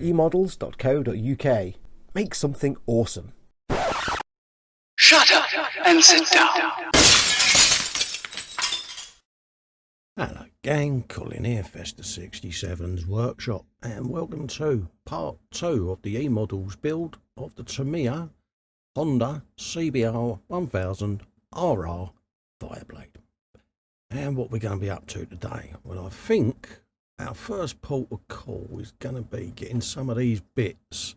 eModels.co.uk. Make something awesome. Shut up and sit down. Hello gang, Colin here, Festa 67's workshop, and welcome to part 2 of the eModels build of the Tamiya Honda CBR 1000RR Fireblade. And what we're going to be up to today, well, I think our first port of call is going to be getting some of these bits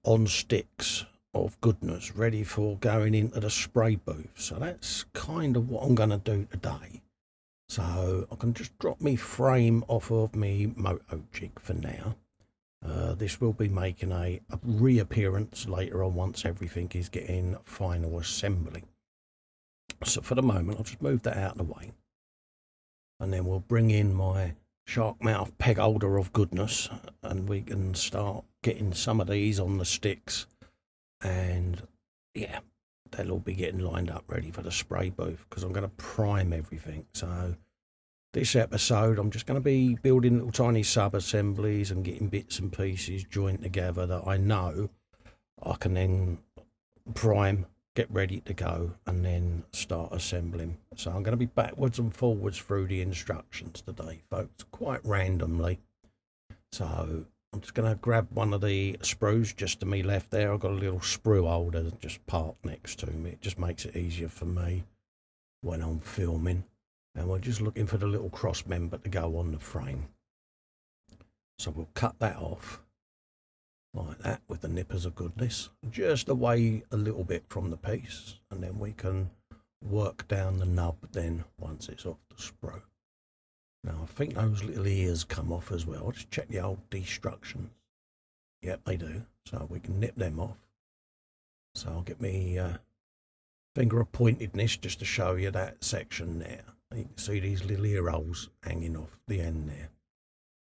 on sticks of goodness ready for going into the spray booth. So that's kind of what I'm going to do today. So I can just drop me frame off of me moto jig for now. This will be making a reappearance later on once everything is getting final assembly. So for the moment, I'll just move that out of the way. And then we'll bring in my shark mouth peg holder of goodness, and we can start getting some of these on the sticks. And yeah, they'll all be getting lined up ready for the spray booth because I'm going to prime everything. So this episode I'm just going to be building little tiny sub assemblies and getting bits and pieces joined together that I know I can then prime, get ready to go, and then start assembling. So I'm going to be backwards and forwards through the instructions today, folks, quite randomly. So I'm just going to grab one of the sprues just to me left there. I've got a little sprue holder just parked next to me. It just makes it easier for me when I'm filming. And we're just looking for the little cross member to go on the frame. So we'll cut that off like that with the nippers of goodness, just away a little bit from the piece, and then we can work down the nub then once it's off the sprue. Now I think those little ears come off as well. I'll just check the old destructions. Yep, they do. So we can nip them off. So I'll get me finger of pointedness just to show you that section there. You can see these little ear holes hanging off the end there.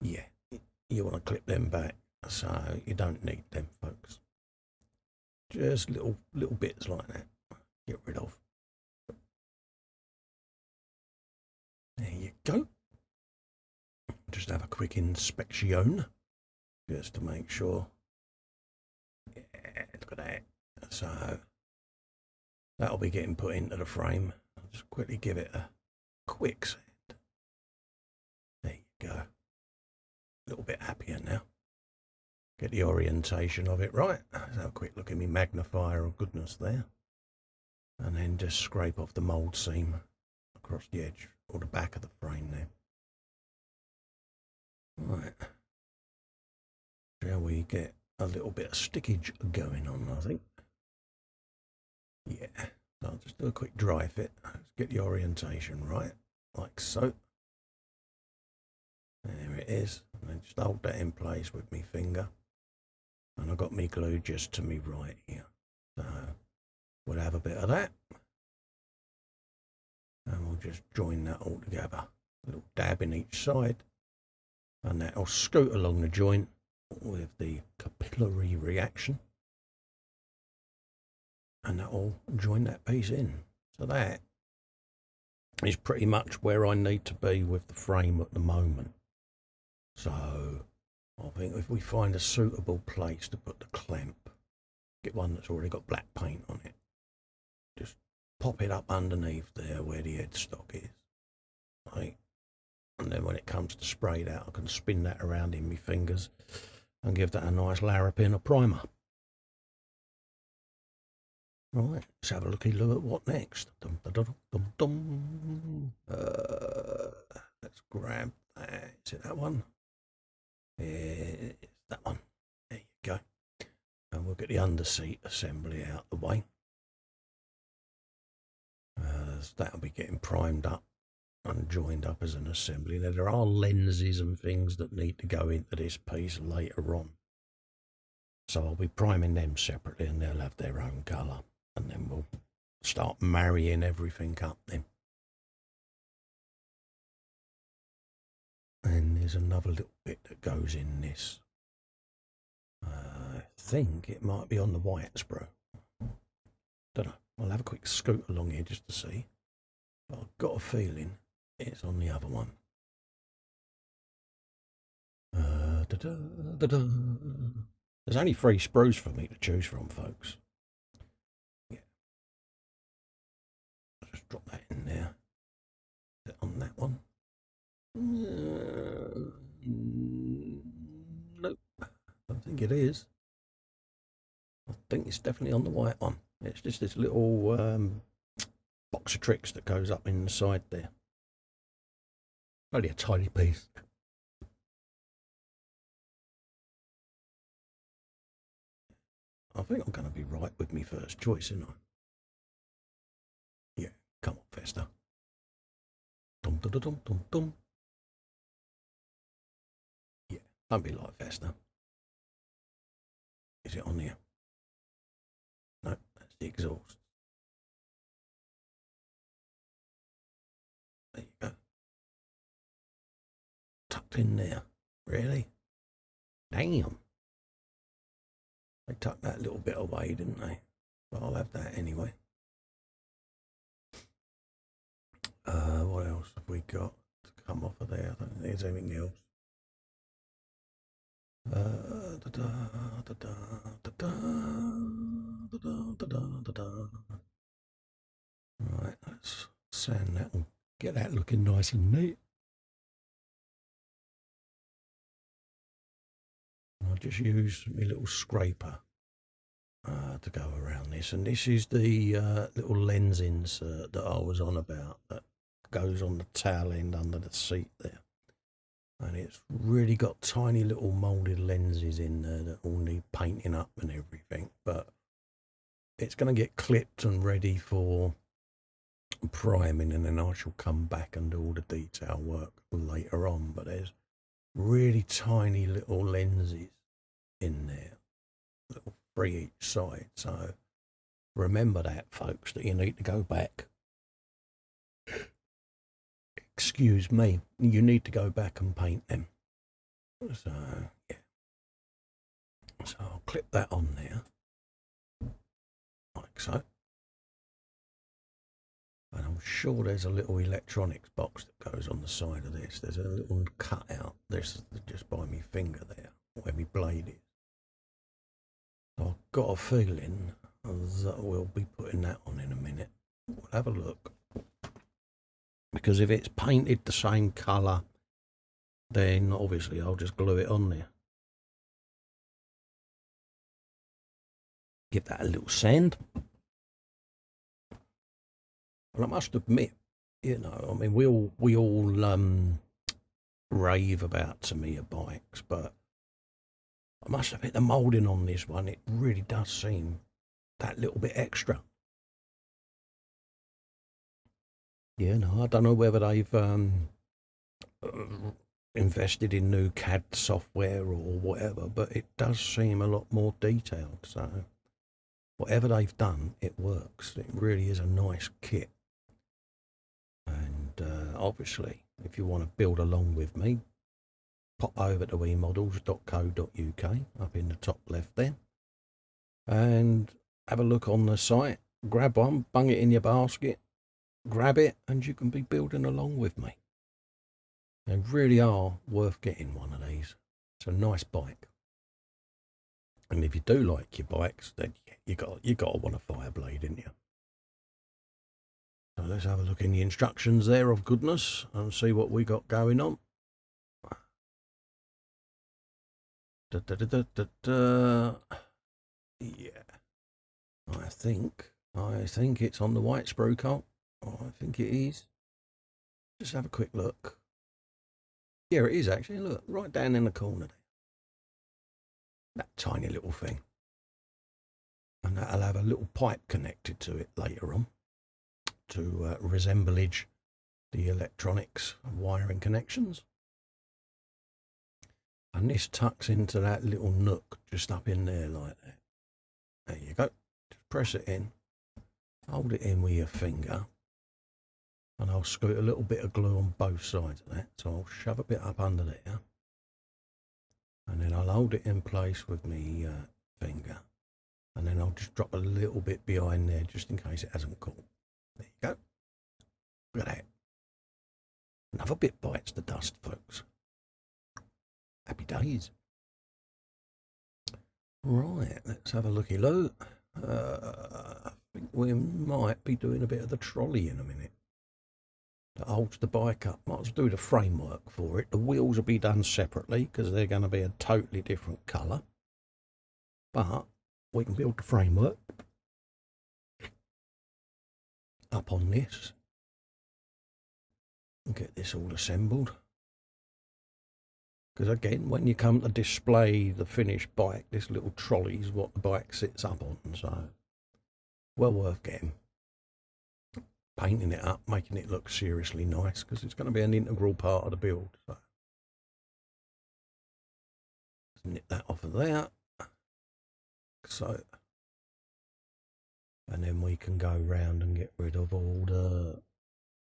Yeah, you want to clip them back, so you don't need them, folks. Just little bits like that. Get rid of. There you go. Just have a quick inspection just to make sure. Yeah, look at that. So that'll be getting put into the frame. I'll just quickly give it a quick sand. There you go. A little bit happier now. Get the orientation of it right. Let's have a quick look at my magnifier of goodness there. And then just scrape off the mould seam across the edge or the back of the frame there. Right. Shall we get a little bit of stickage going on, I think? Yeah. So I'll just do a quick dry fit. Let's get the orientation right, like so. There it is. And then just hold that in place with my finger. And I've got me glue just to me right here. So we'll have a bit of that. And we'll just join that all together. A little dab in each side. And that'll scoot along the joint with the capillary reaction. And that'll join that piece in. So that is pretty much where I need to be with the frame at the moment. So I think if we find a suitable place to put the clamp, get one that's already got black paint on it, just pop it up underneath there where the headstock is, right? And then when it comes to sprayed out, I can spin that around in my fingers and give that a nice larrapin of primer. Right, let's have a looky look at what next. Let's grab that. Is it that one? It's that one. There you go. And we'll get the underseat assembly out the way. So that'll be getting primed up and joined up as an assembly. Now there are lenses and things that need to go into this piece later on. So I'll be priming them separately and they'll have their own colour. And then we'll start marrying everything up then. And there's another little bit that goes in this. I think it might be on the white sprue. Don't know. I'll have a quick scoot along here just to see. But I've got a feeling it's on the other one. There's only 3 sprues for me to choose from, folks. Yeah. I'll just drop that in there. On that one. Nope. I don't think it is. I think it's definitely on the white one. It's just this little box of tricks that goes up in the side there. Only a tiny piece. I think I'm going to be right with me first choice, isn't I? Yeah, come on, Festa. Dum dum dum dum dum. Yeah, don't be like Festa. Is it on here? No, that's the exhaust. There you go. Tucked in there. Really? Damn. They tucked that little bit away, didn't they? But I'll have that anyway. What else have we got to come off of there? I don't think there's anything else. Right, let's sand that and get that looking nice and neat. I'll just use my little scraper to go around this, and this is the little lens insert that I was on about that goes on the tail end under the seat there, and it's really got tiny little moulded lenses in there that all need painting up and everything, but it's going to get clipped and ready for priming, and then I shall come back and do all the detail work later on. But there's really tiny little lenses in there, little 3 each side, so remember that, folks, that you need to go back. Excuse me, you need to go back and paint them. So yeah, so I'll clip that on there like so, and I'm sure there's a little electronics box that goes on the side of this. There's a little cutout, this just by my finger there where my blade is. So I've got a feeling that we'll be putting that on in a minute. We'll have a look, because if it's painted the same colour, then obviously I'll just glue it on there. Give that a little sand. And I must admit, you know, I mean, we all rave about Tamiya bikes, but I must admit the moulding on this one, it really does seem that little bit extra. Yeah, no, I don't know whether they've invested in new CAD software or whatever, but it does seem a lot more detailed. So whatever they've done, it works. It really is a nice kit. And obviously, if you want to build along with me, pop over to eModels.co.uk up in the top left there, and have a look on the site. Grab one, bung it in your basket, grab it, and you can be building along with me. They really are worth getting one of these. It's a nice bike, and if you do like your bikes, then you got to want a Fireblade, didn't you? So let's have a look in the instructions there, of goodness, and see what we got going on. Yeah, I think it's on the white sprue coat. I think it is. Just have a quick look. Yeah, it is actually. Look, right down in the corner there. That tiny little thing. And that'll have a little pipe connected to it later on to resemblage the electronics wiring connections. And this tucks into that little nook just up in there like that. There you go. Just press it in. Hold it in with your finger. And I'll scoot a little bit of glue on both sides of that. So I'll shove a bit up under there. And then I'll hold it in place with my finger. And then I'll just drop a little bit behind there just in case it hasn't caught. There you go. Look at that. Another bit bites the dust, folks. Happy days. Right, let's have a looky loo. I think we might be doing a bit of the trolley in a minute. That holds the bike up. Might as well do the framework for it. The wheels will be done separately because they're going to be a totally different colour. But we can build the framework up on this and get this all assembled. Because again, when you come to display the finished bike, this little trolley is what the bike sits up on. So, well worth getting. Painting it up, making it look seriously nice, because it's going to be an integral part of the build. So, let's nip that off of there. So, and then we can go round and get rid of all the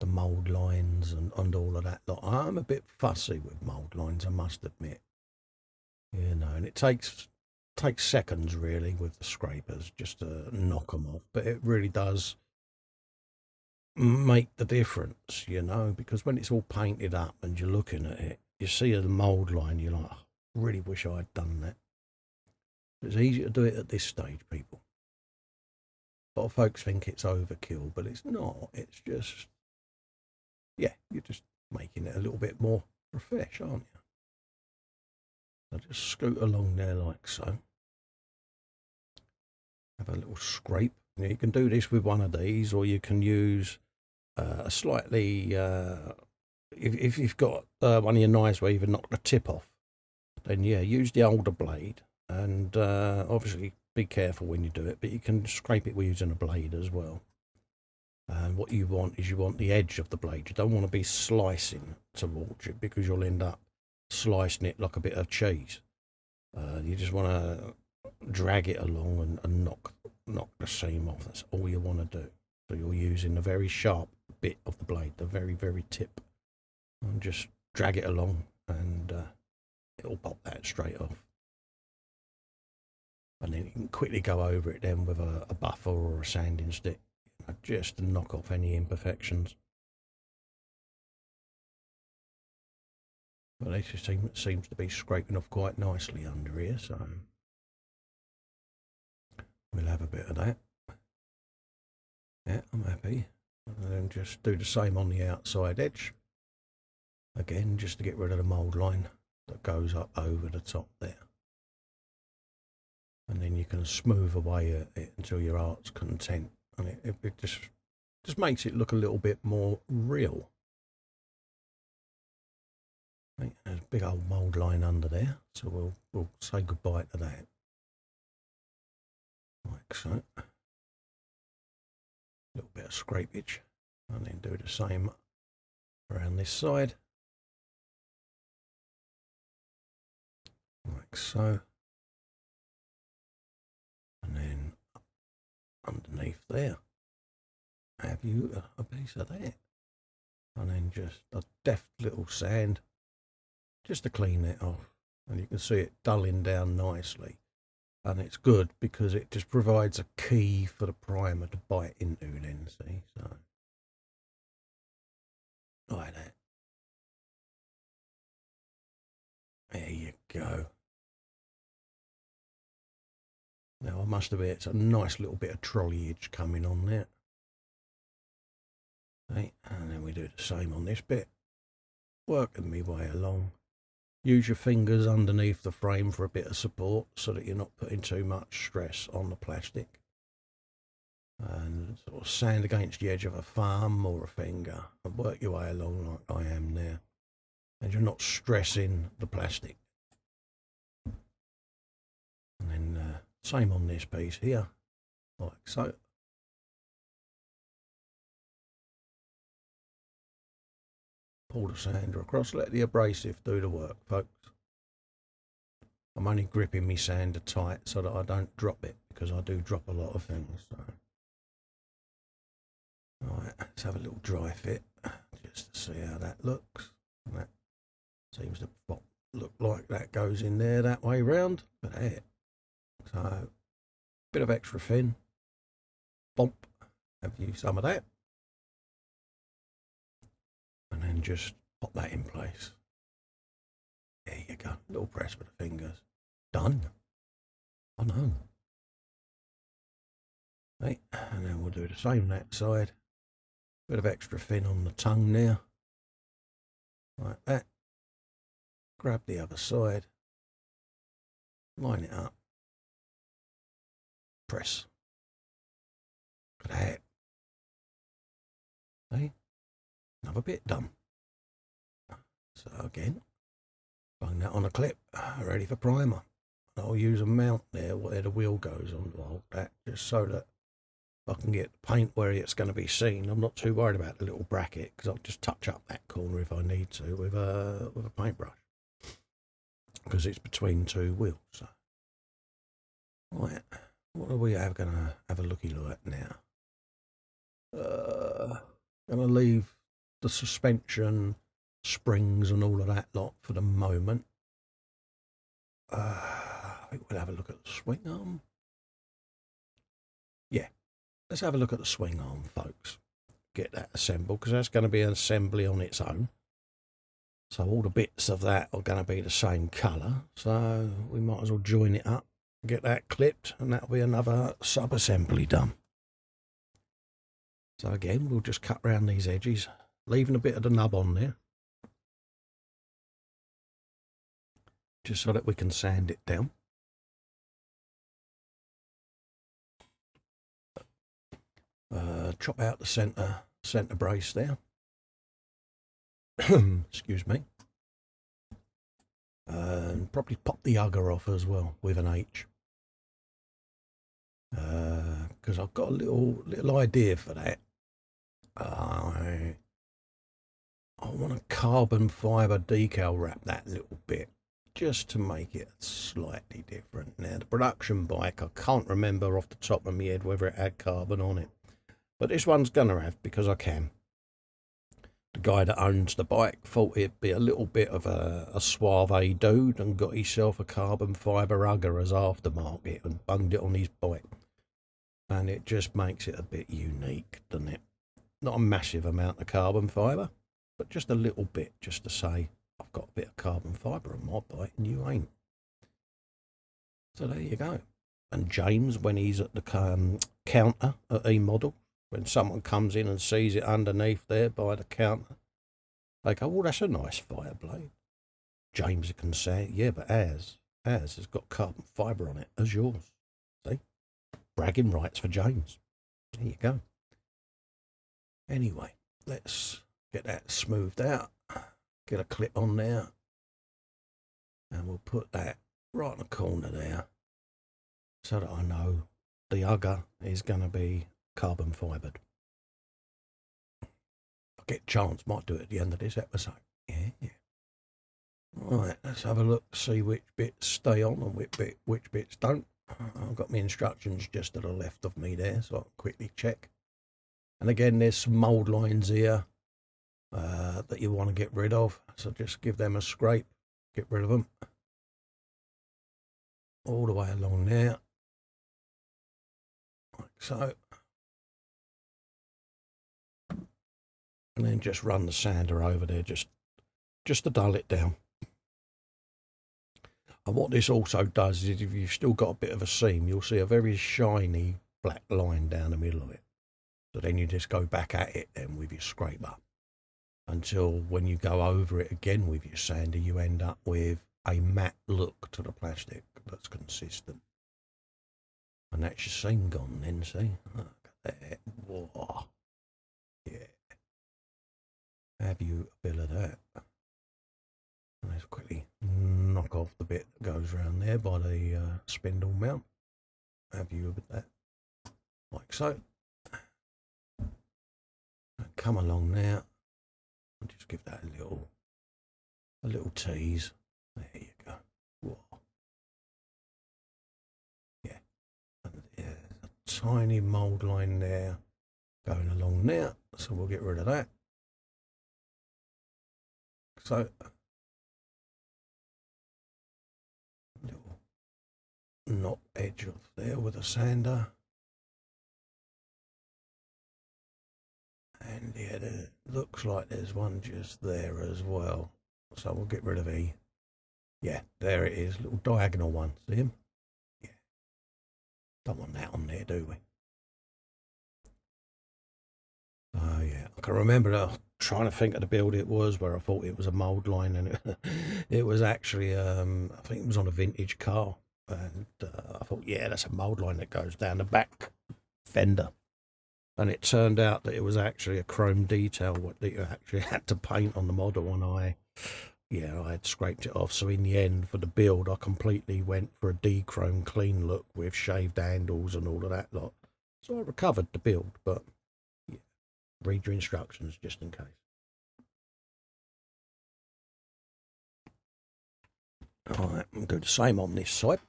mould lines and all of that lot. I'm a bit fussy with mould lines, I must admit. You know, and it takes seconds really with the scrapers just to knock them off, but it really does make the difference, you know, because when it's all painted up and you're looking at it, you see the mould line, you're like, oh, I really wish I had done that. It's easy to do it at this stage, people. A lot of folks think it's overkill, but it's not. It's just, yeah, you're just making it a little bit more fresh, aren't you? So just scoot along there like so. Have a little scrape. You can do this with one of these, or you can use a slightly, if you've got one of your knives where you've knocked the tip off, then yeah, use the older blade, and obviously be careful when you do it, but you can scrape it with using a blade as well. And what you want is you want the edge of the blade. You don't want to be slicing towards it, because you'll end up slicing it like a bit of cheese. You just want to drag it along and knock the seam off. That's all you want to do. So you're using the very sharp bit of the blade, the very, very tip, and just drag it along, and it'll pop that straight off. And then you can quickly go over it then with a buffer or a sanding stick, you know, just to knock off any imperfections. But it just seems to be scraping off quite nicely under here, so we'll have a bit of that. Yeah, I'm happy. And then just do the same on the outside edge. Again, just to get rid of the mould line that goes up over the top there. And then you can smooth away at it until your heart's content. And it just makes it look a little bit more real. Right, there's a big old mould line under there, so we'll say goodbye to that. Like so. A little bit of scrapage, and then do the same around this side. Like so. And then underneath there, have you a piece of that. And then just a deft little sand, just to clean it off. And you can see it dulling down nicely. And it's good because it just provides a key for the primer to bite into then, see? So, like that. There you go. Now I must admit, it's a nice little bit of trolleyage coming on there. Okay, and then we do the same on this bit. Working my way along. Use your fingers underneath the frame for a bit of support so that you're not putting too much stress on the plastic. And sort of sand against the edge of a thumb or a finger and work your way along like I am there. And you're not stressing the plastic. And then same on this piece here, like so. Pull the sander across, let the abrasive do the work, folks. I'm only gripping my sander tight so that I don't drop it, because I do drop a lot of things. So. Right, let's have a little dry fit just to see how that looks. And that seems to look like that goes in there that way round. But there. So, bit of extra fin. Bump. Have you some of that? And then just pop that in place. There you go. Little press with the fingers. Done. I know. Right, and then we'll do the same that side. Bit of extra fin on the tongue there. Like that. Grab the other side. Line it up. Press. Look at that. See? Another bit done. So again, bung that on a clip, ready for primer. I'll use a mount there where the wheel goes on like that, just so that I can get the paint where it's going to be seen. I'm not too worried about the little bracket because I'll just touch up that corner if I need to with a paintbrush because it's between two wheels. So, right, what are we going to have a looky look at now? Going to leave the suspension, springs and all of that lot for the moment. I think we'll have a look at the swing arm. Yeah, let's have a look at the swing arm, folks. Get that assembled, because that's going to be an assembly on its own. So all the bits of that are going to be the same colour. So we might as well join it up, get that clipped, and that'll be another sub-assembly done. So again, we'll just cut around these edges, leaving a bit of the nub on there, just so that we can sand it down. Chop out the centre brace there. Excuse me. And probably pop the ugger off as well with an H. Because I've got a little idea for that. I want a carbon fibre decal wrap that little bit, just to make it slightly different. Now, the production bike, I can't remember off the top of my head whether it had carbon on it, but this one's gonna have, because I can. The guy that owns the bike thought it'd be a little bit of a suave dude and got himself a carbon fibre ugger as aftermarket and bunged it on his bike. And it just makes it a bit unique, doesn't it? Not a massive amount of carbon fibre, but just a little bit, just to say, I've got a bit of carbon fibre on my bike and you ain't. So there you go. And James, when he's at the counter at eModels, when someone comes in and sees it underneath there by the counter, they go, "Oh, that's a nice Fireblade." James can say, "Yeah, but ours has got carbon fibre on it as yours." See? Bragging rights for James. There you go. Anyway, let's get that smoothed out. Get a clip on there. And we'll put that right in the corner there, so that I know the ugger is going to be carbon fibred. I'll get a chance, might do it at the end of this episode. Yeah. Right, let's have a look, see which bits stay on and which bits don't. I've got my instructions just to the left of me there, so I can quickly check. And again, there's some mould lines here that you want to get rid of, so just give them a scrape, get rid of them. All the way along there, like so. And then just run the sander over there, just to dull it down. And what this also does is, if you've still got a bit of a seam, you'll see a very shiny black line down the middle of it. So then you just go back at it then with your scraper, until when you go over it again with your sander, you end up with a matte look to the plastic that's consistent. And that's your seam gone then, see? Look at that. Whoa. Yeah. Have you a bit of that? And let's quickly knock off the bit that goes around there by the spindle mount. Have you a bit of that? Like so. And come along now. I'll just give that a little tease. There you go. Whoa. Yeah. And there's a tiny mould line there going along there. So we'll get rid of that. So, little knot edge off there with a sander. And yeah, it looks like there's one just there as well. So we'll get rid of E. Yeah, there it is, little diagonal one. See him? Yeah. Don't want that on there, do we? Oh yeah, I can remember trying to think of the build it was, where I thought it was a mould line, and it was actually, I think it was on a vintage car, and I thought, yeah, that's a mould line that goes down the back fender, and it turned out that it was actually a chrome detail that you actually had to paint on the model, and I had scraped it off. So in the end, for the build, I completely went for a D-chrome clean look with shaved handles and all of that lot. So I recovered the build, but yeah, read your instructions just in case. Alright, I'm going to do the same on this side.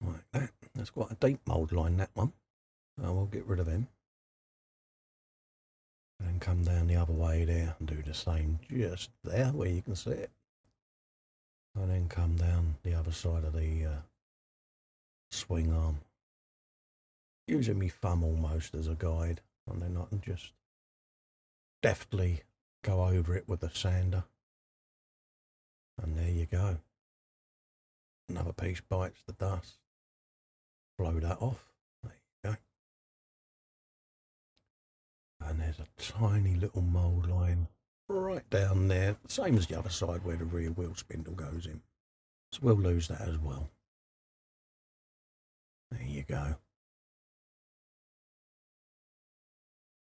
Like that. That's quite a deep mould line, that one. We'll get rid of him. And then come down the other way there and do the same just there where you can see it. And then come down the other side of the swing arm. Using my thumb almost as a guide. And then I can just deftly go over it with a sander. And there you go. Another piece bites the dust. Blow that off. There you go. And there's a tiny little mould line right down there, same as the other side where the rear wheel spindle goes in. So we'll lose that as well. There you go.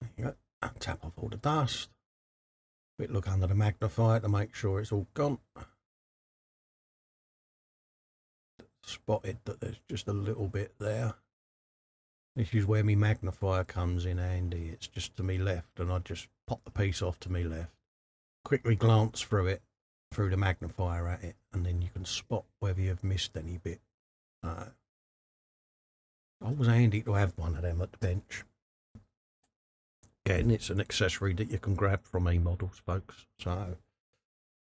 There you go. And tap off all the dust. Bit look under the magnifier to make sure it's all gone. Spotted that there's just a little bit there. This is where my magnifier comes in handy. It's just to me left, and I just pop the piece off to me left. Quickly glance through it, through the magnifier at it, and then you can spot whether you've missed any bit. Always handy to have one of them at the bench. Again, it's an accessory that you can grab from eModels, folks. So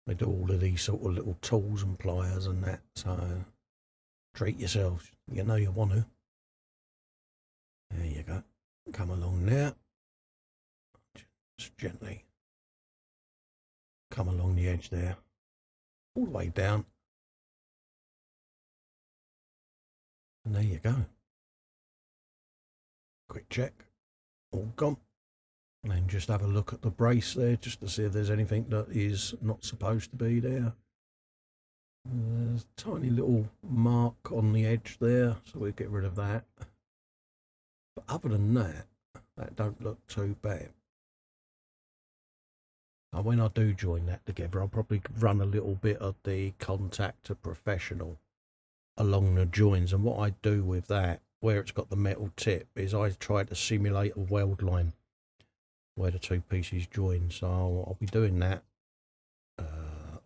they do all of these sort of little tools and pliers and that. So treat yourselves. You know you want to. There you go. Come along now. Just gently come along the edge there. All the way down. And there you go. Quick check. All gone. And then just have a look at the brace there, just to see if there's anything that is not supposed to be there. There's a tiny little mark on the edge there, so we'll get rid of that. But other than that, that don't look too bad. And when I do join that together, I'll probably run a little bit of the Contactor Professional along the joins. And what I do with that, where it's got the metal tip, is I try to simulate a weld line where the two pieces join. So I'll be doing that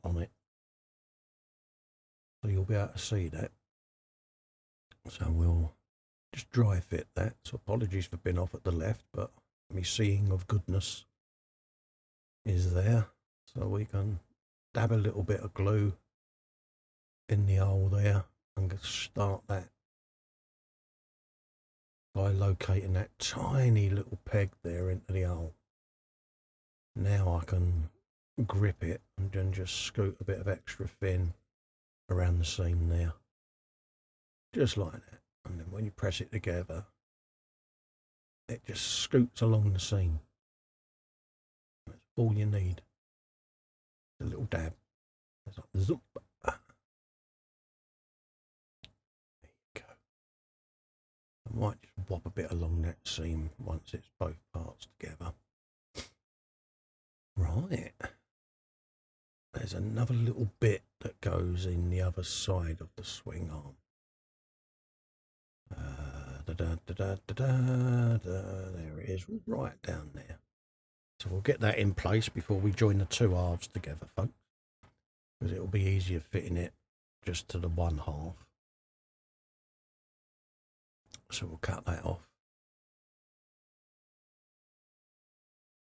on it. So you'll be able to see that. So we'll just dry fit that. So apologies for being off at the left, but me seeing of goodness is there. So we can dab a little bit of glue in the hole there and start that by locating that tiny little peg there into the hole. Now I can grip it and then just scoot a bit of extra fin around the seam there, just like that. And then when you press it together, it just scoots along the seam. That's all you need. A little dab. It's like zoop. There you go. I might just whop a bit along that seam once it's both parts together. Right. There's another little bit that goes in the other side of the swing arm. There it is, right down there. So we'll get that in place before we join the two halves together, folks, because it'll be easier fitting it just to the one half. So we'll cut that off.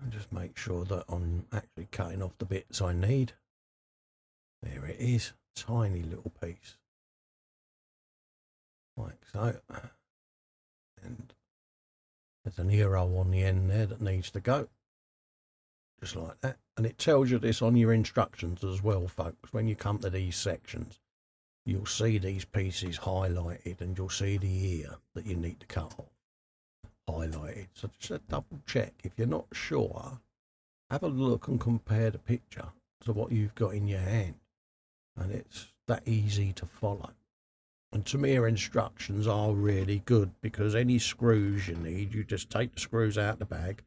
And just make sure that I'm actually cutting off the bits I need. There it is, tiny little piece. Like so. And there's an ear hole on the end there that needs to go. Just like that. And it tells you this on your instructions as well, folks, when you come to these sections. you'll see these pieces highlighted, and you'll see the ear that you need to cut off highlighted. So just a double check. If you're not sure, have a look and compare the picture to what you've got in your hand, and it's that easy to follow. And Tamiya instructions are really good, because any screws you need, you just take the screws out of the bag,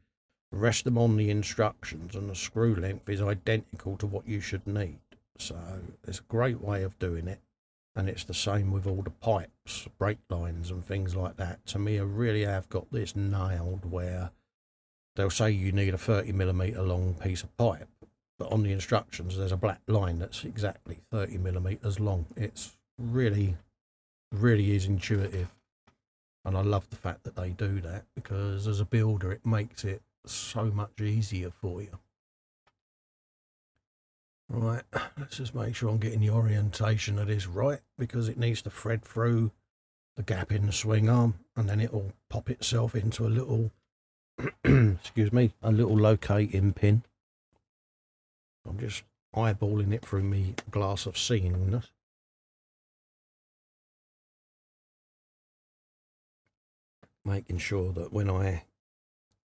rest them on the instructions, and the screw length is identical to what you should need. So it's a great way of doing it. And it's the same with all the pipes, brake lines and things like that. Tamiya really have got this nailed, where they'll say you need a 30mm long piece of pipe, but on the instructions there's a black line that's exactly 30mm long. It's really is intuitive, and I love the fact that they do that, because as a builder it makes it so much easier for you. Right, let's just make sure I'm getting the orientation of this right, because it needs to thread through the gap in the swing arm, and then it'll pop itself into a little excuse me, a little locating pin. I'm just eyeballing it through me glass of seeing this. Making sure that when I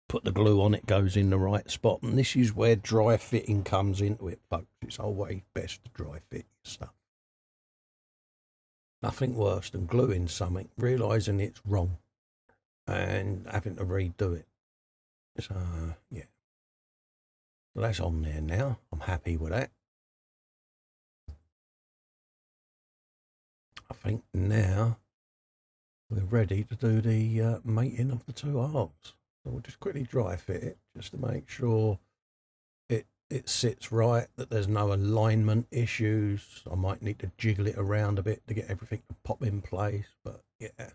put the glue on, it goes in the right spot. And this is where dry fitting comes into it, folks. It's always best to dry fit your stuff. Nothing worse than gluing something, realising it's wrong, and having to redo it. So, yeah. So that's on there now. I'm happy with that. I think now we're ready to do the mating of the two halves. So we'll just quickly dry fit it, just to make sure it sits right, that there's no alignment issues. I might need to jiggle it around a bit to get everything to pop in place, but yeah.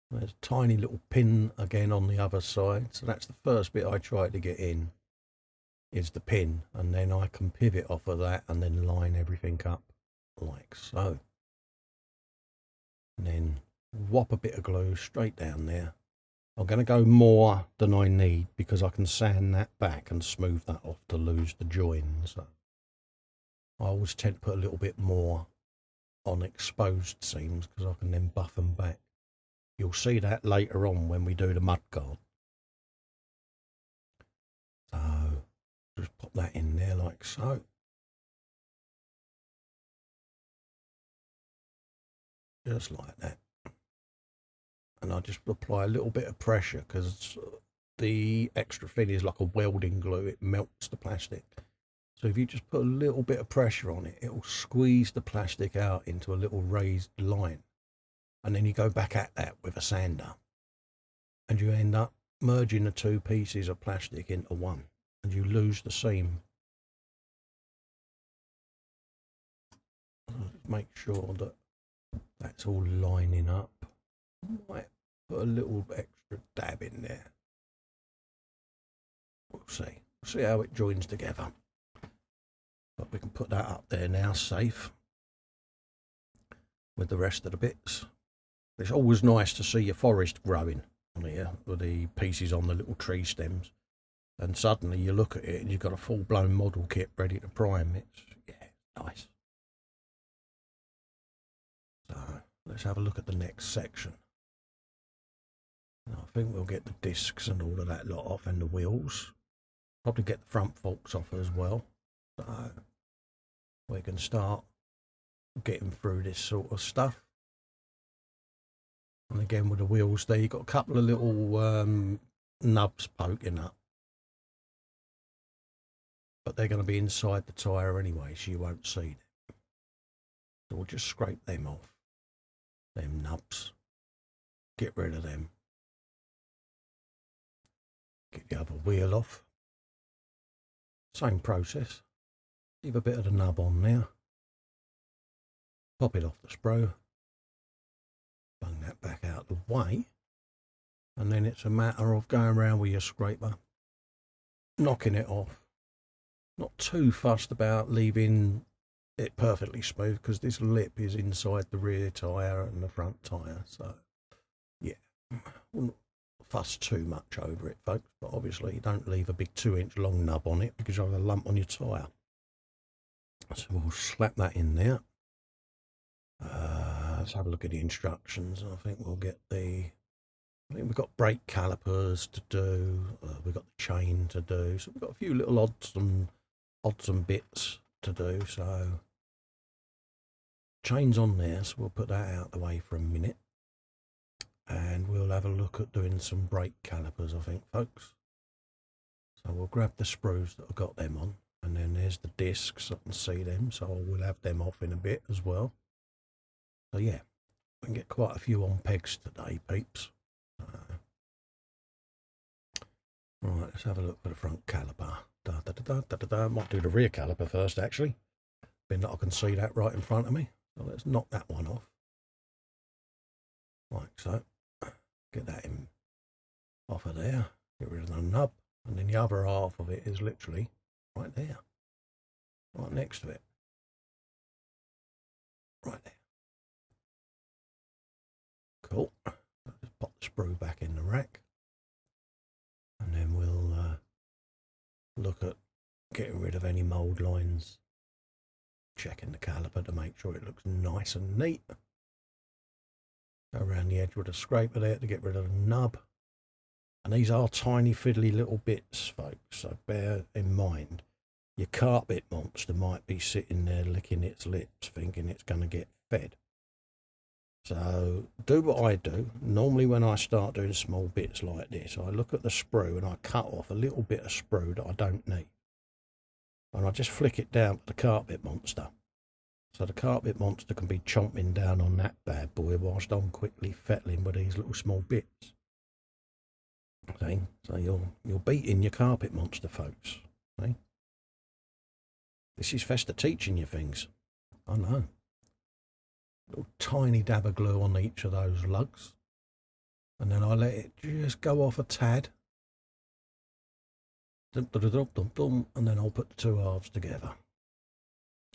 There's a tiny little pin again on the other side, so that's the first bit I try to get in, is the pin, and then I can pivot off of that and then line everything up like so. And then whop a bit of glue straight down there. I'm going to go more than I need, because I can sand that back and smooth that off to lose the joins. So I always tend to put a little bit more on exposed seams, because I can then buff them back. You'll see that later on when we do the mudguard. So just pop that in there like so. Just like that. And I just apply a little bit of pressure, because the extra thin is like a welding glue. It melts the plastic. So if you just put a little bit of pressure on it, it will squeeze the plastic out into a little raised line. And then you go back at that with a sander, and you end up merging the two pieces of plastic into one, and you lose the seam. Make sure that that's all lining up. Might put a little extra dab in there. We'll see how it joins together. But we can put that up there now, safe, with the rest of the bits. It's always nice to see your forest growing on here, with the pieces on the little tree stems, and suddenly you look at it and you've got a full-blown model kit ready to prime. It's, yeah, nice. So let's have a look at the next section. I think we'll get the discs and all of that lot off, and the wheels. Probably get the front forks off as well. So we can start getting through this sort of stuff. And again, with the wheels there, you've got a couple of little nubs poking up. But they're going to be inside the tyre anyway, so you won't see them. So we'll just scrape them off. Them nubs. Get rid of them. Get the other wheel off. Same process. Leave a bit of the nub on there. Pop it off the sprue. Bung that back out the way. And then it's a matter of going around with your scraper, knocking it off. Not too fussed about leaving it perfectly smooth, because this lip is inside the rear tyre and the front tyre. So, yeah. Wouldn't fuss too much over it, folks, but obviously you don't leave a big 2-inch long nub on it, because you'll have a lump on your tyre. So we'll slap that in there. let's have a look at the instructions. I think we'll get I think we've got brake calipers to do. We've got the chain to do. So we've got a few little odds and bits to do. So chain's on there, so we'll put that out the way for a minute. And we'll have a look at doing some brake calipers, I think, folks. So we'll grab the sprues that I've got them on. And then there's the discs, I can see them. So we'll have them off in a bit as well. So yeah, we can get quite a few on pegs today, peeps. Right, let's have a look for the front caliper. Might do the rear caliper first, actually. Being that I can see that right in front of me. So let's knock that one off. Like so. Get that in off of there. Get rid of the nub. And then the other half of it is literally right there. Right next to it. Right there. Cool. I'll just pop the sprue back in the rack. And then we'll look at getting rid of any mould lines. Checking the caliper to make sure it looks nice and neat. Go around the edge with a scraper there to get rid of the nub. And these are tiny fiddly little bits, folks, so bear in mind. Your carpet monster might be sitting there licking its lips thinking it's going to get fed. So do what I do. Normally when I start doing small bits like this, I look at the sprue and I cut off a little bit of sprue that I don't need. And I just flick it down to the carpet monster. So the carpet monster can be chomping down on that bad boy whilst I'm quickly fettling with these little small bits. See? So you're beating your carpet monster, folks. See? This is Festa teaching you things. I know. Little tiny dab of glue on each of those lugs. And then I let it just go off a tad. And then I'll put the two halves together.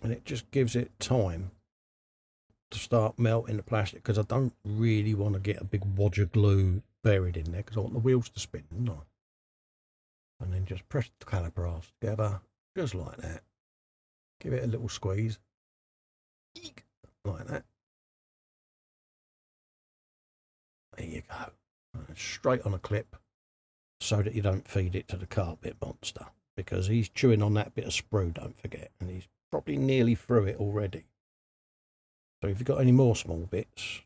And it just gives it time to start melting the plastic, because I don't really want to get a big wodge of glue buried in there, because I want the wheels to spin, don't I? And then just press the caliper halves together, just like that. Give it a little squeeze. Eek, like that. There you go. And straight on a clip, so that you don't feed it to the carpet monster, because he's chewing on that bit of sprue, don't forget, and he's probably nearly through it already. So if you've got any more small bits,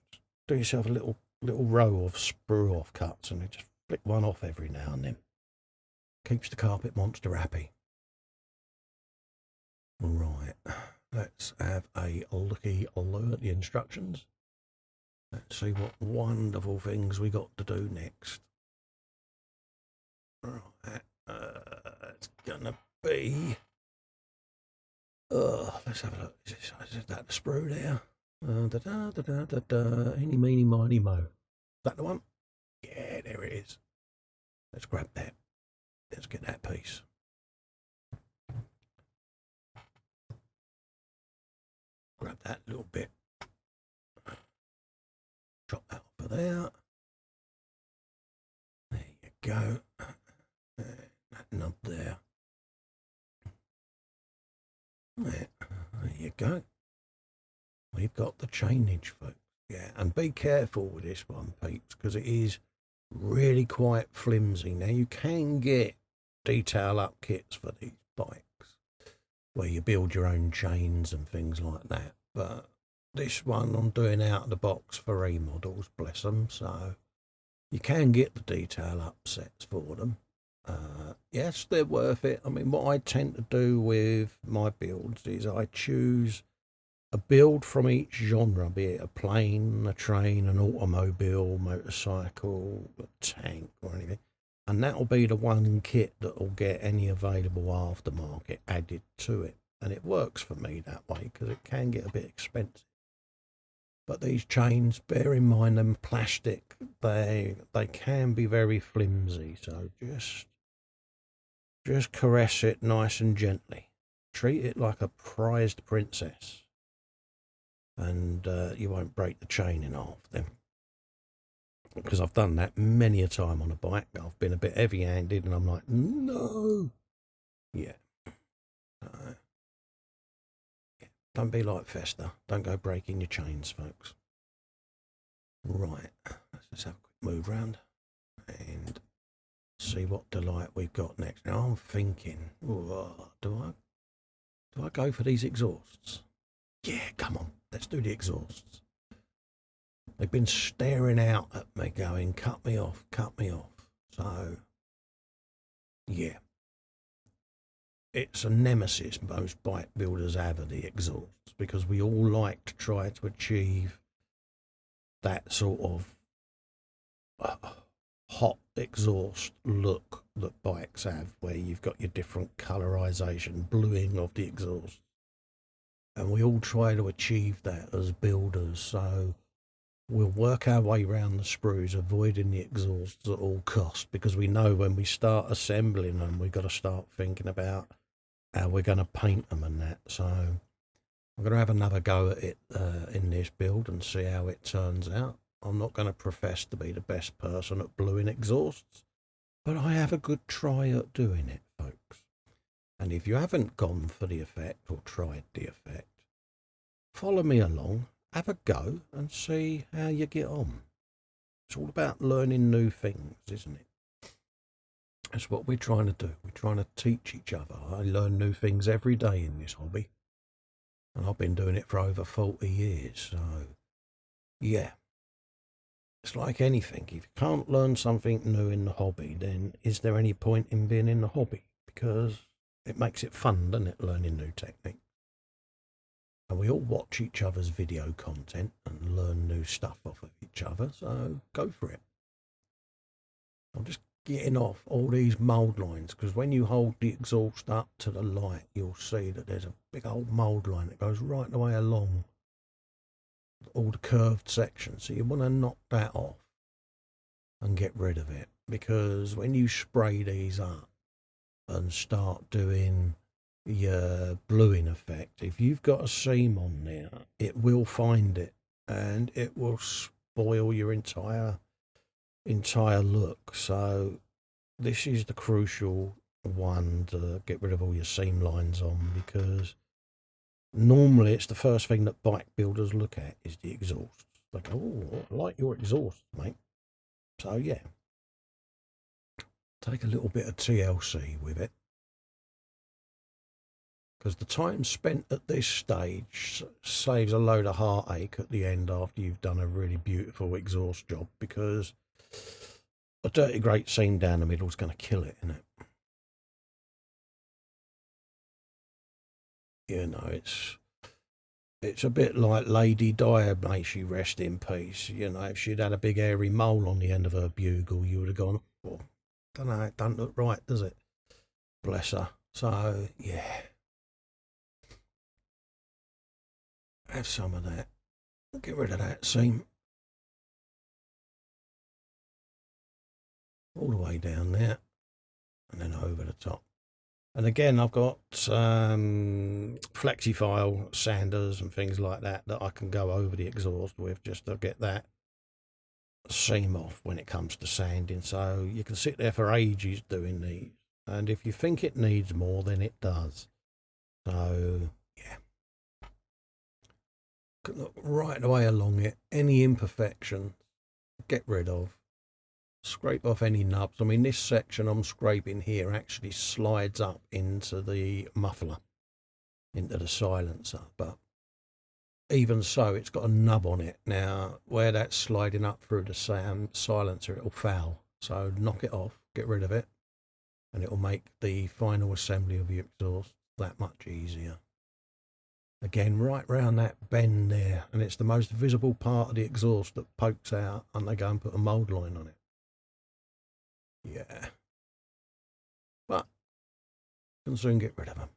do yourself a little row of sprue off cuts, and then just flick one off every now and then. Keeps the carpet monster happy. Right, let's have a looky at the instructions. Let's see what wonderful things we got to do next. Right, it's gonna be. Let's have a look. Is that the sprue there? Eeny, meeny, miny, mo. Is that the one? Yeah, there it is. Let's grab that. Let's get that piece. Grab that little bit. Drop that over there. There you go. That nub there. There you go. We've got the chainage, folks. Yeah, and be careful with this one, peeps, because it is really quite flimsy. Now, you can get detail up kits for these bikes where you build your own chains and things like that, but this one I'm doing out of the box for eModels, bless them, so you can get the detail up sets for them. Yes, they're worth it. I mean, what I tend to do with my builds is I choose a build from each genre, be it a plane, a train, an automobile, motorcycle, a tank or anything, and that'll be the one kit that will get any available aftermarket added to it. And it works for me that way, because it can get a bit expensive. But these chains, bear in mind, them plastic, they can be very flimsy, so just caress it nice and gently. Treat it like a prized princess, and you won't break the chain in half then. Because I've done that many a time on a bike. I've been a bit heavy-handed, and I'm like, no. Yeah. Don't be like Festa. Don't go breaking your chains, folks. Right, let's just have a quick move round and see what delight we've got next. Now I'm thinking, do I go for these exhausts? Yeah, come on, let's do the exhausts. They've been staring out at me going, cut me off, cut me off. So, yeah. It's a nemesis most bike builders have of the exhausts, because we all like to try to achieve that sort of hot exhaust look that bikes have, where you've got your different colorization, bluing of the exhaust. And we all try to achieve that as builders, so we'll work our way around the sprues, avoiding the exhausts at all costs, because we know when we start assembling them, we've got to start thinking about how we're going to paint them and that. So I'm going to have another go at it in this build and see how it turns out. I'm not going to profess to be the best person at bluing exhausts, but I have a good try at doing it, folks. And if you haven't gone for the effect or tried the effect, follow me along, have a go and see how you get on. It's all about learning new things, isn't it? That's what we're trying to do. We're trying to teach each other. I learn new things every day in this hobby, and I've been doing it for over 40 years. So, yeah, it's like anything. If you can't learn something new in the hobby, then is there any point in being in the hobby? Because it makes it fun, doesn't it, learning new technique? And we all watch each other's video content and learn new stuff off of each other, so go for it. I'm just getting off all these mould lines, because when you hold the exhaust up to the light, you'll see that there's a big old mould line that goes right the way along all the curved sections. So you want to knock that off and get rid of it, because when you spray these up and start doing your bluing effect, if you've got a seam on there, it will find it and it will spoil your entire look. So this is the crucial one to get rid of all your seam lines on, because normally it's the first thing that bike builders look at is the exhaust. They go, oh, I like your exhaust, mate. So yeah, take a little bit of TLC with it, because the time spent at this stage saves a load of heartache at the end after you've done a really beautiful exhaust job, because a dirty great seam down the middle is going to kill it, isn't it? You know, it's a bit like Lady Di, may she rest in peace. You know, if she'd had a big hairy mole on the end of her bugle, you would have gone, well, don't know, it don't look right, does it? Bless her. So, yeah. Have some of that. Get rid of that seam. All the way down there, and then over the top. And again, I've got flexi-file sanders and things like that I can go over the exhaust with, just to get that seam off when it comes to sanding. So you can sit there for ages doing these, and if you think it needs more, then it does. So yeah, look right the way along it. Any imperfection, get rid of. Scrape off any nubs. I mean, this section I'm scraping here actually slides up into the muffler, into the silencer, but even so, it's got a nub on it. Now, where that's sliding up through the silencer, it'll foul. So knock it off, get rid of it, and it'll make the final assembly of your exhaust that much easier. Again, right round that bend there, and it's the most visible part of the exhaust that pokes out, and they go and put a mould line on it. Yeah, but you can soon get rid of them,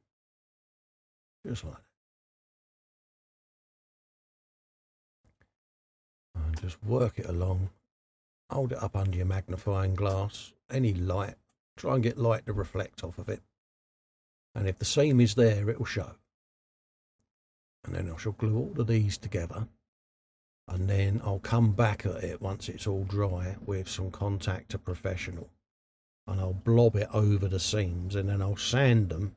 just like that. And just work it along, hold it up under your magnifying glass, any light, try and get light to reflect off of it, and if the seam is there, it will show. And then I shall glue all of these together, and then I'll come back at it once it's all dry with some Contactor Professional, and I'll blob it over the seams, and then I'll sand them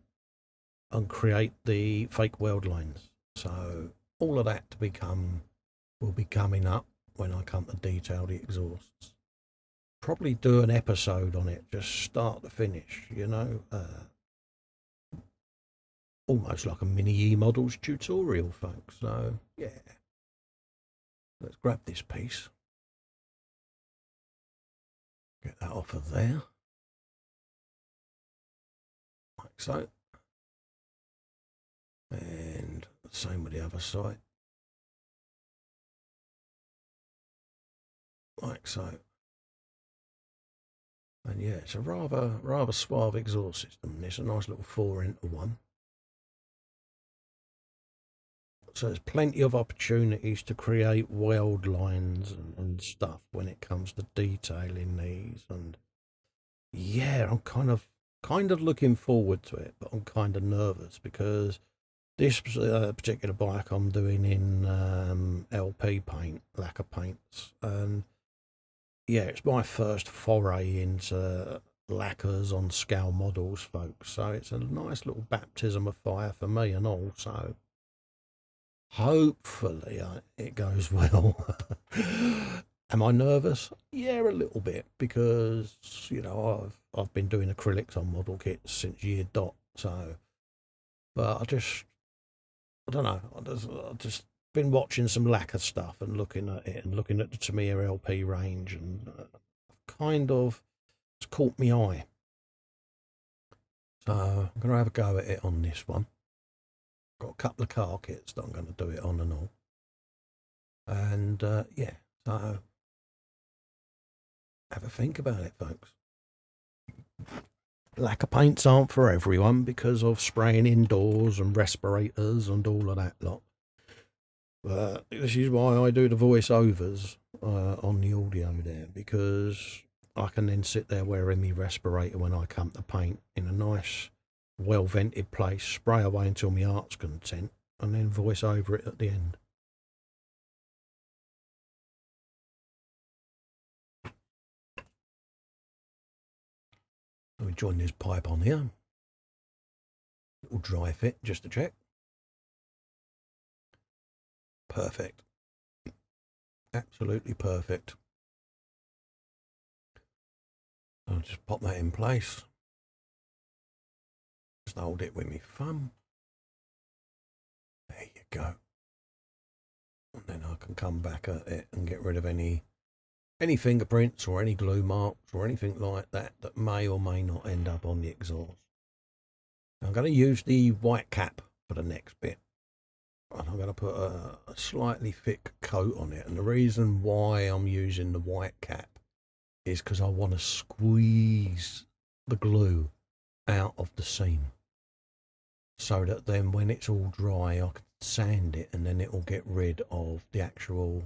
and create the fake weld lines. So all of that will be coming up when I come to detail the exhausts. Probably do an episode on it, just start to finish, you know. Almost like a mini eModels tutorial, folks. So, yeah. Let's grab this piece. Get that off of there. Like so. And the same with the other side. Like so. And yeah, it's a rather suave exhaust system. It's a nice little 4-into-1. So there's plenty of opportunities to create weld lines and stuff when it comes to detailing these. And yeah, I'm kind of looking forward to it, but I'm kind of nervous because this particular bike I'm doing in LP paint, lacquer paints, and yeah, it's my first foray into lacquers on scale models, folks. So it's a nice little baptism of fire for me and all. So hopefully it goes well. Am I nervous? Yeah, a little bit, because you know I've been doing acrylics on model kits since year dot. So, but I don't know. I just been watching some lacquer stuff and looking at it and looking at the Tamiya LP range, and it's caught my eye. So I'm going to have a go at it on this one. Got a couple of car kits that I'm going to do it on and all. And yeah, so have a think about it, folks. Lacquer paints aren't for everyone because of spraying indoors and respirators and all of that lot. But this is why I do the voiceovers on the audio there, because I can then sit there wearing my respirator when I come to paint in a nice, well-vented place, spray away until my heart's content, and then voice over it at the end. So we join this pipe on here. Little dry fit just to check. Perfect. Absolutely perfect. I'll just pop that in place. Just hold it with my thumb. There you go. And then I can come back at it and get rid of any fingerprints or any glue marks or anything like that that may or may not end up on the exhaust. I'm going to use the white cap for the next bit. And I'm going to put a slightly thick coat on it. And the reason why I'm using the white cap is because I want to squeeze the glue out of the seam, so that then when it's all dry I can sand it, and then it will get rid of the actual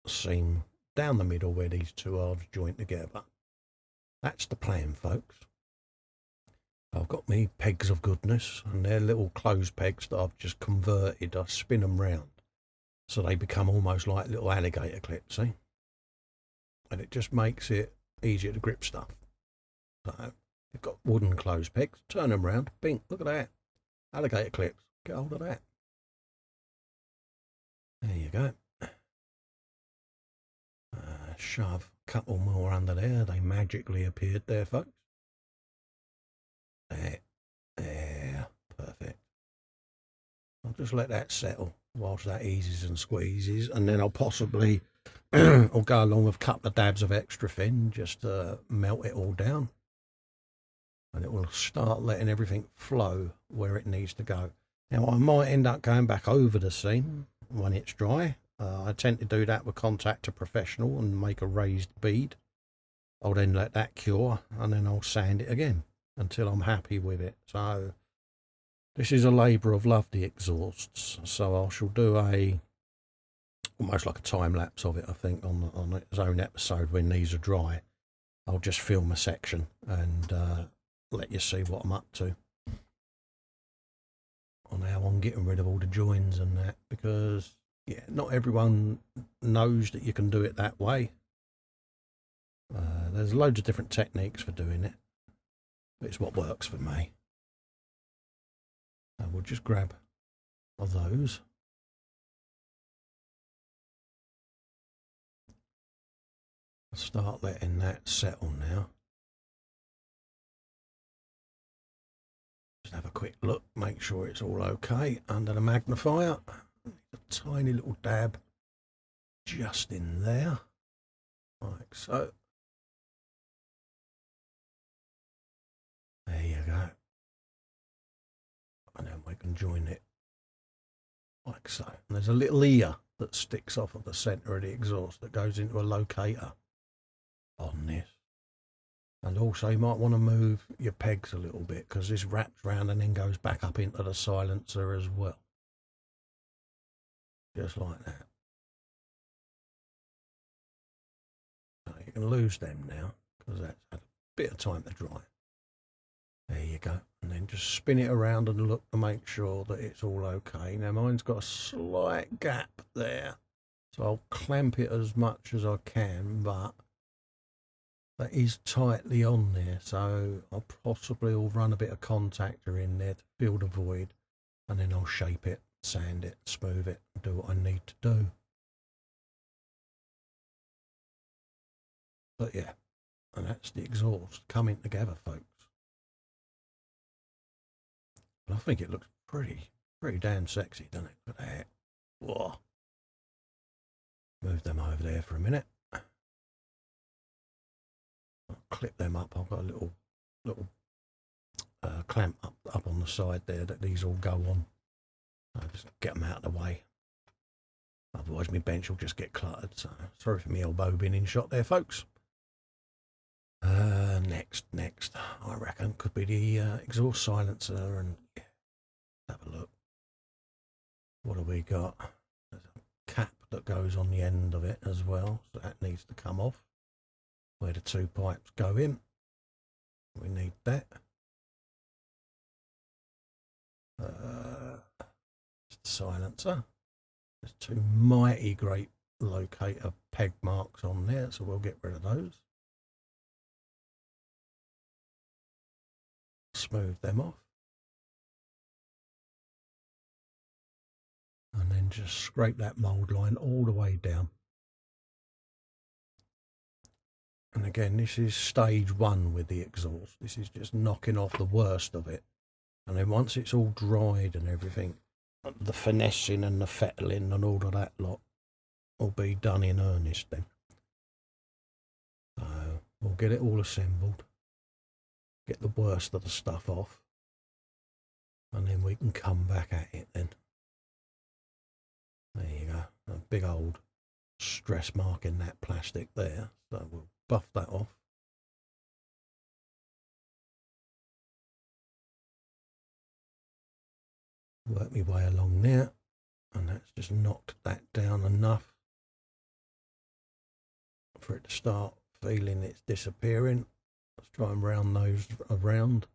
seam down the middle where these two halves join together. That's the plan, folks. I've got me pegs of goodness, and they're little closed pegs that I've just converted. I spin them round so they become almost like little alligator clips, see? And it just makes it easier to grip stuff. So you've got wooden closed pegs, turn them round, bing, look at that. Alligator clips, get hold of that. There you go. Shove a couple more under there. They magically appeared there, folks. There, perfect. I'll just let that settle whilst that eases and squeezes, and then I'll possibly I'll go along with a couple of dabs of extra thin just to melt it all down, and it will start letting everything flow where it needs to go. Now I might end up going back over the seam when it's dry. I tend to do that with Contact Professional and make a raised bead. I'll then let that cure, and then I'll sand it again until I'm happy with it. So this is a labour of love, the exhausts. So I shall do almost like a time lapse of it, I think, on its own episode when these are dry. I'll just film a section and let you see what I'm up to on how I'm getting rid of all the joins and that, because yeah, not everyone knows that you can do it that way. There's loads of different techniques for doing it, but it's what works for me. And we'll just grab those. start letting that settle now. Just have a quick look, make sure it's all okay under the magnifier. A tiny little dab just in there, like so. There you go. And then we can join it like so. And there's a little ear that sticks off of the centre of the exhaust that goes into a locator on this. And also you might want to move your pegs a little bit because this wraps round and then goes back up into the silencer as well. Just like that. So you can lose them now because that's had a bit of time to dry. There you go. And then just spin it around and look to make sure that it's all okay. Now mine's got a slight gap there, so I'll clamp it as much as I can, but that is tightly on there, so I'll possibly will run a bit of contactor in there to fill the void, and then I'll shape it, sand it, smooth it, and do what I need to do. But yeah, and that's the exhaust coming together, folks. And I think it looks pretty damn sexy, doesn't it? Look at that. Whoa. Move them over there for a minute. I'll clip them up. I've got a little clamp up on the side there that these all go on. I'll just get them out of the way. Otherwise my bench will just get cluttered. So sorry for my elbow being in shot there, folks. Next, I reckon could be the exhaust silencer, and yeah, have a look. What have we got? There's a cap that goes on the end of it as well, so that needs to come off. Where the two pipes go in, we need that. It's the silencer. There's two mighty great locator peg marks on there, so we'll get rid of those. Smooth them off. And then just scrape that mould line all the way down. And again, this is stage one with the exhaust. This is just knocking off the worst of it. And then once it's all dried and everything, the finessing and the fettling and all of that lot will be done in earnest then. So we'll get it all assembled, get the worst of the stuff off, and then we can come back at it then. There you go, a big old stress mark in that plastic there, so we'll buff that off. Work my way along there, and that's just knocked that down enough for it to start feeling it's disappearing. Let's try and round those around.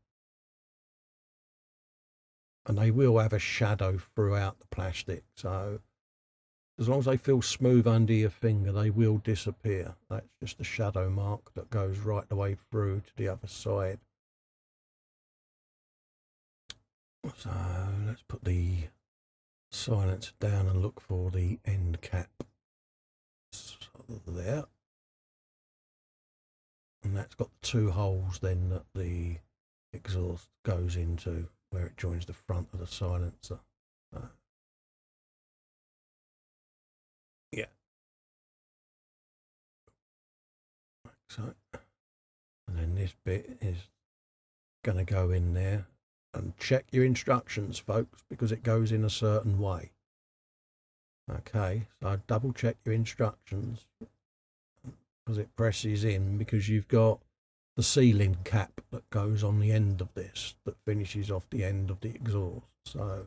And they will have a shadow throughout the plastic, so as long as they feel smooth under your finger, they will disappear. That's just a shadow mark that goes right the way through to the other side. So let's put the silencer down and look for the end cap. So there. And that's got the two holes then that the exhaust goes into, where it joins the front of the silencer. Yeah. Like so. And then this bit is going to go in there. And check your instructions, folks, because it goes in a certain way. Okay, so double check your instructions because it presses in, because you've got the sealing cap that goes on the end of this that finishes off the end of the exhaust. So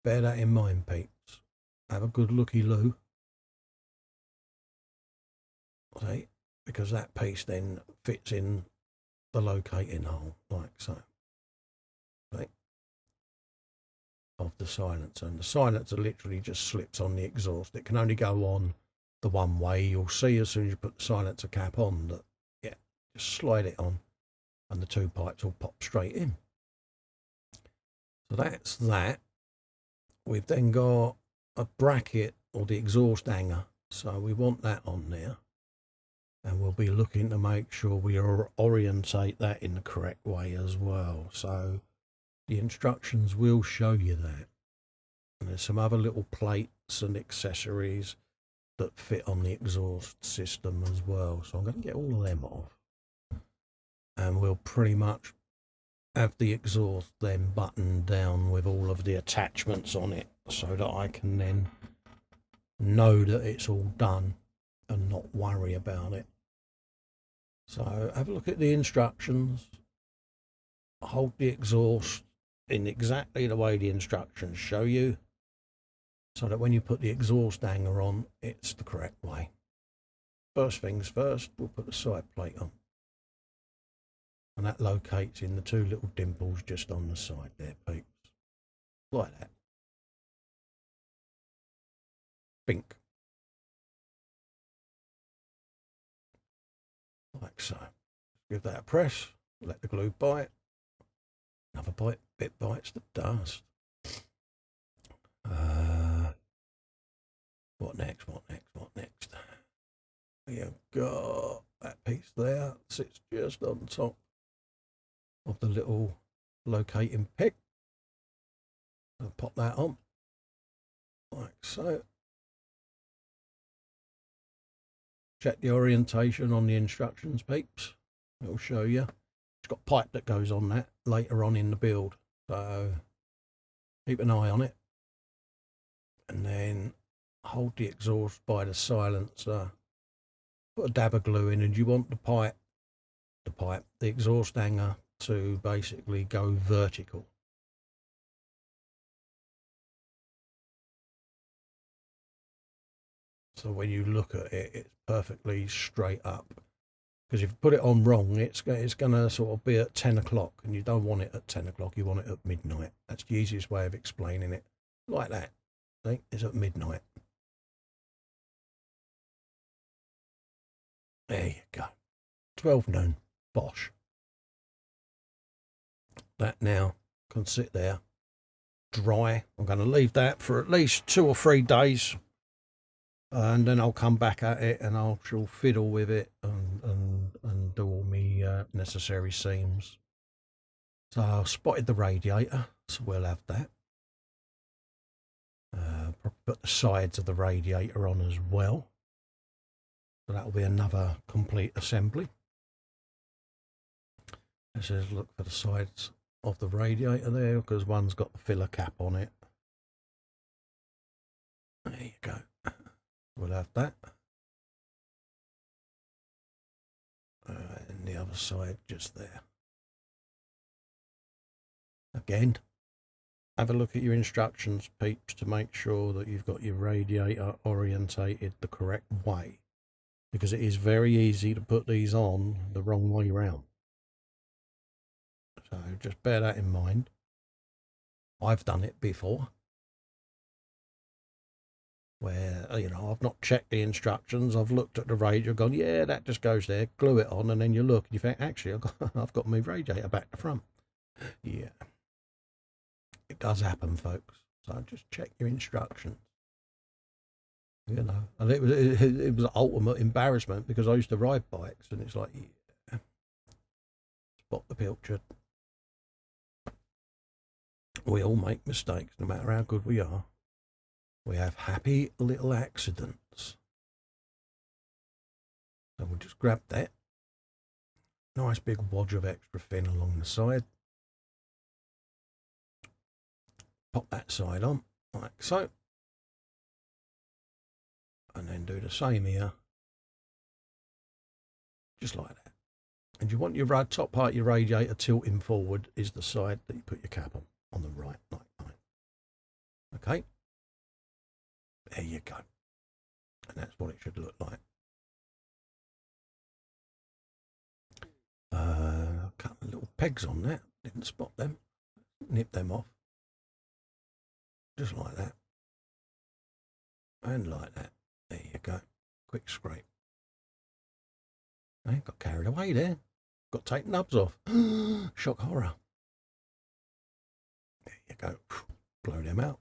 bear that in mind, peeps. Have a good looky-loo. See, because that piece then fits in the locating hole, like so. Right, of the silencer, and the silencer literally just slips on the exhaust. It can only go on the one way. You'll see as soon as you put the silencer cap on that, yeah, just slide it on and the two pipes will pop straight in. So that's that. We've then got a bracket, or the exhaust hanger, so we want that on there. And we'll be looking to make sure we orientate that in the correct way as well. So the instructions will show you that. And there's some other little plates and accessories that fit on the exhaust system as well. So I'm going to get all of them off. And we'll pretty much have the exhaust then buttoned down with all of the attachments on it, so that I can then know that it's all done and not worry about it. So have a look at the instructions, hold the exhaust in exactly the way the instructions show you, so that when you put the exhaust hanger on, it's the correct way. First things first, we'll put the side plate on. And that locates in the two little dimples just on the side there, peeps. Like that. Bink. Like so. Give that a press, let the glue bite. Another bit bites the dust. What next? What next? What next? You've got that piece there, sits just on top of the little locating peg. I'll pop that on, like so. Check the orientation on the instructions, peeps. It'll show you. It's got pipe that goes on that later on in the build, so keep an eye on it. And then hold the exhaust by the silencer. Put a dab of glue in, and you want the exhaust hanger to basically go vertical. So when you look at it, it's perfectly straight up. Because if you put it on wrong, it's going to sort of be at 10 o'clock, and you don't want it at 10 o'clock, you want it at midnight. That's the easiest way of explaining it. Like that. See, it's at midnight. There you go. 12 noon. Bosh. That now can sit there, dry. I'm going to leave that for at least 2 or 3 days. And then I'll come back at it, and I'll fiddle with it and do all my necessary seams. So I spotted the radiator, so we'll have that. Put the sides of the radiator on as well. So that'll be another complete assembly. Let's just look for the sides of the radiator there, because one's got the filler cap on it. There you go. We'll have that. And the other side just there. Again, have a look at your instructions, peeps, to make sure that you've got your radiator orientated the correct way, because it is very easy to put these on the wrong way round. So just bear that in mind. I've done it before, where, you know, I've not checked the instructions, I've looked at the radiator, gone, yeah, that just goes there, glue it on, and then you look and you think, actually, I've got my radiator back to front. Yeah, it does happen, folks. So just check your instructions. You know, and it was an ultimate embarrassment, because I used to ride bikes, and it's like, yeah, spot the pilchard. We all make mistakes, no matter how good we are. We have happy little accidents. So we'll just grab that. Nice big wodge of extra fin along the side. Pop that side on, like so. And then do the same here. Just like that. And you want your top part of your radiator tilting forward, is the side that you put your cap on the right, like that. Okay. There you go. And that's what it should look like. A couple of little pegs on that. Didn't spot them. Nip them off. Just like that. And like that. There you go. Quick scrape. I got carried away there. Got to take nubs off. Shock horror. There you go. Blow them out.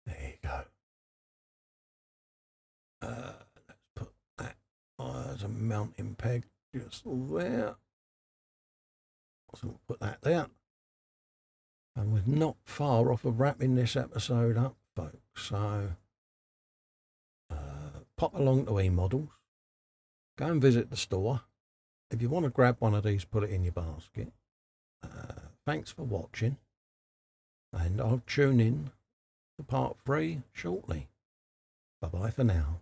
There you go. there's a mounting peg just there. So we'll put that there. And we're not far off of wrapping this episode up, folks. So pop along to eModels. Go and visit the store. If you want to grab one of these, put it in your basket. Thanks for watching. And I'll tune in to part 3 shortly. Bye-bye for now.